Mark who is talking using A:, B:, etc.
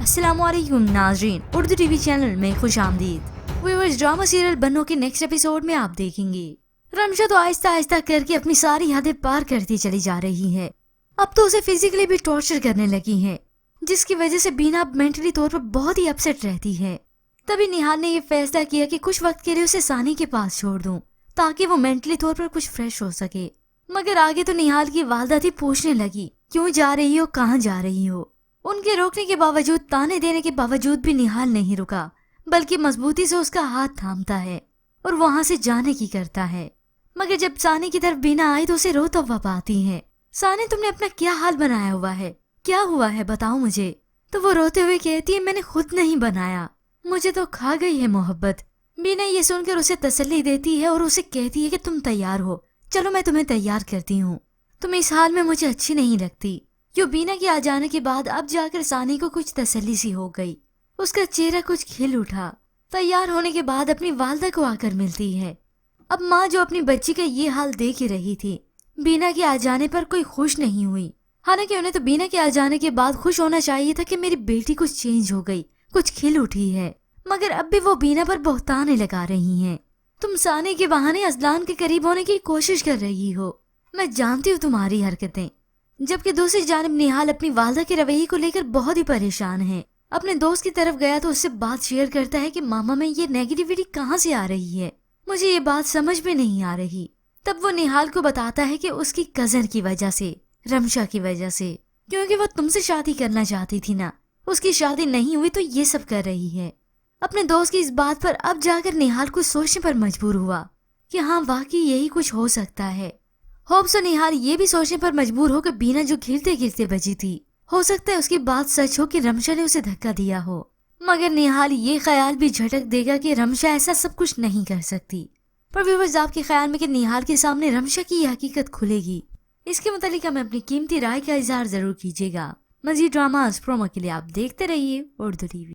A: अस्सलाम वालेकुम नाज़रीन, उर्दू टीवी चैनल में खुश आमदीद। व्यूअर्स, ड्रामा सीरियल बन्नो के नेक्स्ट एपिसोड में आप देखेंगे रमशा तो आहिस्ता आहिस्ता करके अपनी सारी यादें पार करती चली जा रही है। अब तो उसे फिजिकली भी टॉर्चर करने लगी है, जिसकी वजह से बीना अब मेंटली तौर पर बहुत ही अपसेट रहती है। तभी निहाल ने ये फैसला किया कि कुछ वक्त के लिए उसे सानी के पास छोड़ दूं, ताकि वो मेंटली तौर पर कुछ फ्रेश हो सके। मगर आगे तो निहाल की वालदा थी पूछने लगी, क्यों जा रही हो, कहाँ जा रही हो। उनके रोकने के बावजूद, ताने देने के बावजूद भी निहाल नहीं रुका, बल्कि मजबूती से उसका हाथ थामता है और वहां से जाने की करता है। मगर जब सानी की तरफ बीना आई तो उसे रो तौबा आती है। सानी, तुमने अपना क्या हाल बनाया हुआ है, क्या हुआ है, बताओ मुझे। तो वो रोते हुए कहती है, मैंने खुद नहीं बनाया, मुझे तो खा गई है मोहब्बत। बीना ये सुनकर उसे तसल्ली देती है और उसे कहती है कि तुम तैयार हो, चलो मैं तुम्हें तैयार करती हूँ, तुम इस हाल में मुझे अच्छी नहीं लगती। क्यों बीना के आ जाने के बाद अब जाकर सानी को कुछ तसल्ली सी हो गई, उसका चेहरा कुछ खिल उठा। तैयार होने के बाद अपनी वालदा को आकर मिलती है। अब माँ जो अपनी बच्ची का ये हाल देख ही रही थी, बीना के आ जाने पर कोई खुश नहीं हुई। हालांकि उन्हें तो बीना के आ जाने के बाद खुश होना चाहिए था कि मेरी बेटी कुछ चेंज हो गई, कुछ खिल उठी है। मगर अब भी वो बीना पर बहताने लगा रही हैं। तुम सानी के बहाने अजलान के करीब होने की कोशिश कर रही हो, मैं जानती हूँ तुम्हारी हरकतें। जबकि दूसरी जानिब निहाल अपनी वालदा के रवैये को लेकर बहुत ही परेशान है। अपने दोस्त की तरफ गया तो उससे बात शेयर करता है कि मामा में ये नेगेटिविटी कहाँ से आ रही है, मुझे ये बात समझ में नहीं आ रही। तब वो निहाल को बताता है कि उसकी कजन की वजह से, रमशा की वजह से, क्योंकि वो तुमसे शादी करना चाहती थी ना, उसकी शादी नहीं हुई तो ये सब कर रही है। अपने दोस्त की इस बात पर अब जाकर निहाल कुछ सोचने पर मजबूर हुआ कि हाँ, वाकई यही कुछ हो सकता है। होप्स निहाल ये भी सोचने पर मजबूर हो कि बीना जो गिरते गिरते बची थी, हो सकता है उसकी बात सच हो कि रमशा ने उसे धक्का दिया हो। मगर निहाल ये ख्याल भी झटक देगा कि रमशा ऐसा सब कुछ नहीं कर सकती। पर व्यूअर्स, आपके ख्याल में कि निहाल के सामने रमशा की ये हकीकत खुलेगी, इसके मुतालिक हमें अपनी कीमती राय का इजहार जरूर कीजिएगा। मजीद ड्रामास प्रोमो के लिए आप देखते रहिए उर्दू टीवी।